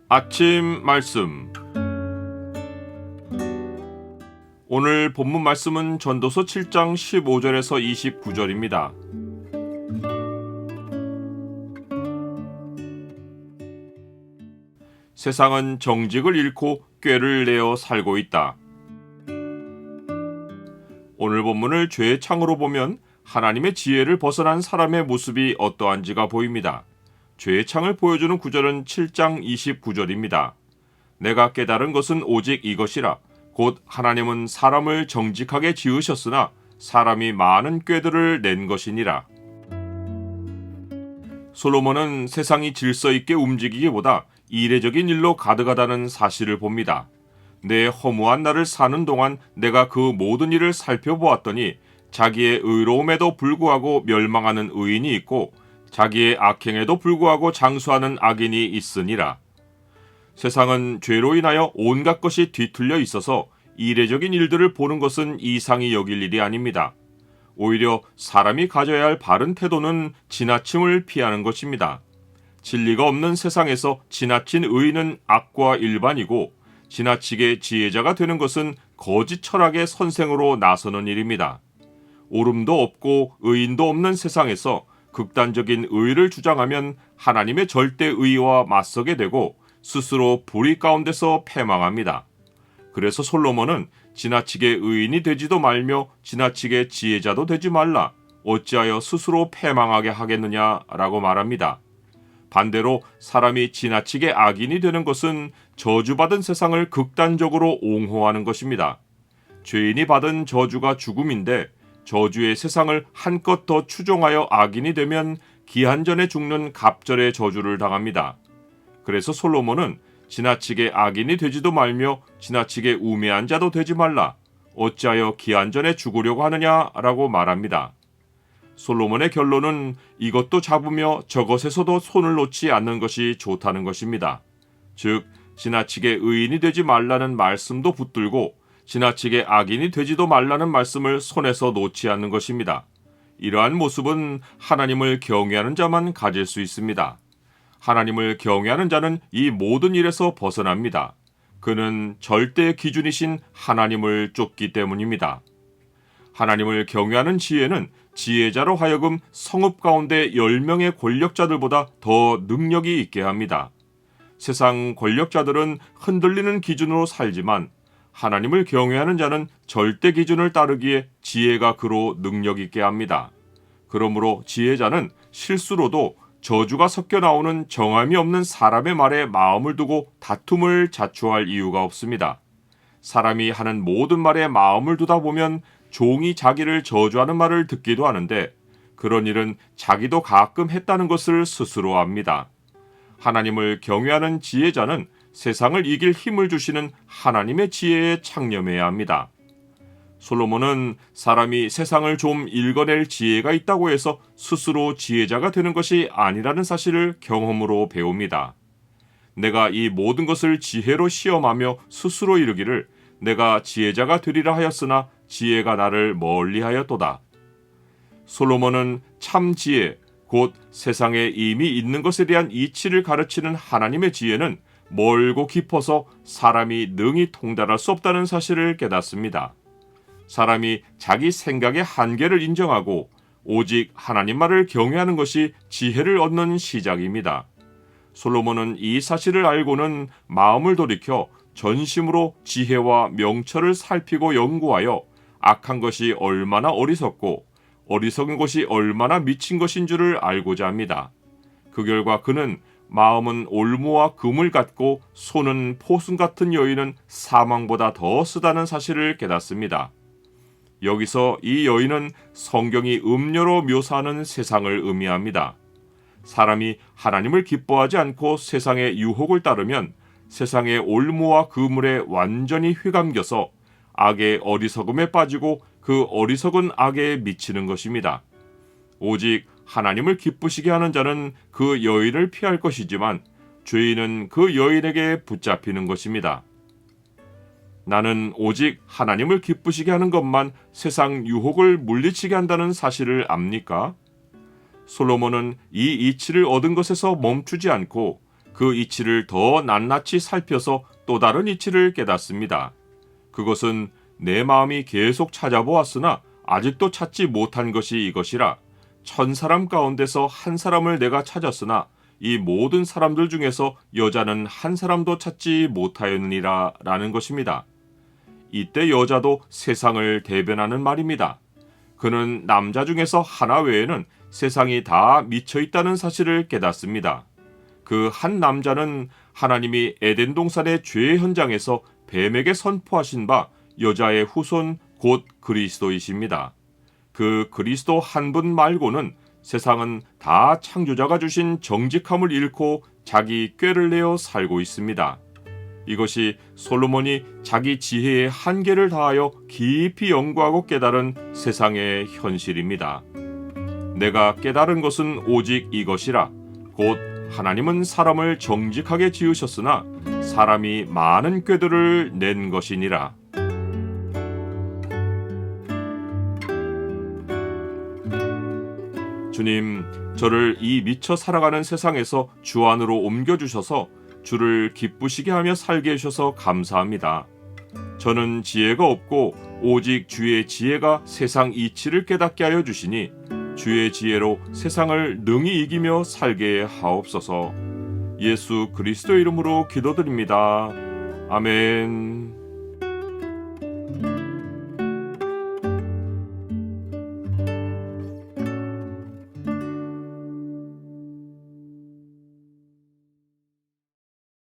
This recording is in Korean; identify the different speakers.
Speaker 1: 아침 말씀. 오늘 본문 말씀은 전도서 7장 15절에서 29절입니다. 세상은 정직을 잃고 꾀를 내어 살고 있다. 오늘 본문을 죄의 창으로 보면 하나님의 지혜를 벗어난 사람의 모습이 어떠한지가 보입니다. 죄의 창을 보여주는 구절은 7장 29절입니다. 내가 깨달은 것은 오직 이것이라. 곧 하나님은 사람을 정직하게 지으셨으나 사람이 많은 꾀들을 낸 것이니라. 솔로몬은 세상이 질서 있게 움직이기보다 이례적인 일로 가득하다는 사실을 봅니다. 내 허무한 날을 사는 동안 내가 그 모든 일을 살펴보았더니 자기의 의로움에도 불구하고 멸망하는 의인이 있고 자기의 악행에도 불구하고 장수하는 악인이 있으니라. 세상은 죄로 인하여 온갖 것이 뒤틀려 있어서 이례적인 일들을 보는 것은 이상히 여길 일이 아닙니다. 오히려 사람이 가져야 할 바른 태도는 지나침을 피하는 것입니다. 진리가 없는 세상에서 지나친 의인은 악과 일반이고 지나치게 지혜자가 되는 것은 거짓 철학의 선생으로 나서는 일입니다. 옳음도 없고 의인도 없는 세상에서 극단적인 의를 주장하면 하나님의 절대 의와 맞서게 되고 스스로 불의 가운데서 패망합니다. 그래서 솔로몬은 지나치게 의인이 되지도 말며 지나치게 지혜자도 되지 말라. 어찌하여 스스로 패망하게 하겠느냐라고 말합니다. 반대로 사람이 지나치게 악인이 되는 것은 저주받은 세상을 극단적으로 옹호하는 것입니다. 죄인이 받은 저주가 죽음인데 저주의 세상을 한껏 더 추종하여 악인이 되면 기한전에 죽는 갑절의 저주를 당합니다. 그래서 솔로몬은 지나치게 악인이 되지도 말며 지나치게 우매한 자도 되지 말라. 어찌하여 기한전에 죽으려고 하느냐라고 말합니다. 솔로몬의 결론은 이것도 잡으며 저것에서도 손을 놓지 않는 것이 좋다는 것입니다. 즉, 지나치게 의인이 되지 말라는 말씀도 붙들고 지나치게 악인이 되지도 말라는 말씀을 손에서 놓지 않는 것입니다. 이러한 모습은 하나님을 경외하는 자만 가질 수 있습니다. 하나님을 경외하는 자는 이 모든 일에서 벗어납니다. 그는 절대 기준이신 하나님을 쫓기 때문입니다. 하나님을 경외하는 지혜는 지혜자로 하여금 성읍 가운데 10명의 권력자들보다 더 능력이 있게 합니다. 세상 권력자들은 흔들리는 기준으로 살지만 하나님을 경외하는 자는 절대 기준을 따르기에 지혜가 그로 능력 있게 합니다. 그러므로 지혜자는 실수로도 저주가 섞여 나오는 정함이 없는 사람의 말에 마음을 두고 다툼을 자초할 이유가 없습니다. 사람이 하는 모든 말에 마음을 두다 보면 종이 자기를 저주하는 말을 듣기도 하는데 그런 일은 자기도 가끔 했다는 것을 스스로 압니다. 하나님을 경외하는 지혜자는 세상을 이길 힘을 주시는 하나님의 지혜에 창념해야 합니다. 솔로몬은 사람이 세상을 좀 읽어낼 지혜가 있다고 해서 스스로 지혜자가 되는 것이 아니라는 사실을 경험으로 배웁니다. 내가 이 모든 것을 지혜로 시험하며 스스로 이르기를 내가 지혜자가 되리라 하였으나 지혜가 나를 멀리하였도다. 솔로몬은 참 지혜, 곧 세상에 이미 있는 것에 대한 이치를 가르치는 하나님의 지혜는 멀고 깊어서 사람이 능히 통달할 수 없다는 사실을 깨닫습니다. 사람이 자기 생각의 한계를 인정하고 오직 하나님 말을 경외하는 것이 지혜를 얻는 시작입니다. 솔로몬은 이 사실을 알고는 마음을 돌이켜 전심으로 지혜와 명철을 살피고 연구하여 악한 것이 얼마나 어리석고 어리석은 것이 얼마나 미친 것인 줄을 알고자 합니다. 그 결과 그는 마음은 올무와 금을 같고 손은 포순 같은 여인은 사망보다 더 쓰다는 사실을 깨닫습니다. 여기서 이 여인은 성경이 음료로 묘사하는 세상을 의미합니다. 사람이 하나님을 기뻐하지 않고 세상의 유혹을 따르면 세상의 올무와 그물에 완전히 휘감겨서 악의 어리석음에 빠지고 그 어리석은 악에 미치는 것입니다. 오직 하나님을 기쁘시게 하는 자는 그 여인을 피할 것이지만 죄인은 그 여인에게 붙잡히는 것입니다. 나는 오직 하나님을 기쁘시게 하는 것만 세상 유혹을 물리치게 한다는 사실을 압니까? 솔로몬은 이 이치를 얻은 것에서 멈추지 않고 그 이치를 더 낱낱이 살펴서 또 다른 이치를 깨닫습니다. 그것은 내 마음이 계속 찾아보았으나 아직도 찾지 못한 것이 이것이라, 1000사람 가운데서 한 사람을 내가 찾았으나 이 모든 사람들 중에서 여자는 한 사람도 찾지 못하였느니라 라는 것입니다. 이때 여자도 세상을 대변하는 말입니다. 그는 남자 중에서 하나 외에는 세상이 다 미쳐 있다는 사실을 깨닫습니다. 그 한 남자는 하나님이 에덴 동산의 죄의 현장에서 뱀에게 선포하신 바 여자의 후손 곧 그리스도이십니다. 그 그리스도 한 분 말고는 세상은 다 창조자가 주신 정직함을 잃고 자기 꾀를 내어 살고 있습니다. 이것이 솔로몬이 자기 지혜의 한계를 다하여 깊이 연구하고 깨달은 세상의 현실입니다. 내가 깨달은 것은 오직 이것이라, 곧 하나님은 사람을 정직하게 지으셨으나 사람이 많은 꾀들을 낸 것이니라. 주님, 저를 이 미쳐 살아가는 세상에서 주 안으로 옮겨주셔서 주를 기쁘시게 하며 살게 해주셔서 감사합니다. 저는 지혜가 없고 오직 주의 지혜가 세상 이치를 깨닫게 하여 주시니 주의 지혜로 세상을 능히 이기며 살게 하옵소서. 예수 그리스도 이름으로 기도드립니다. 아멘.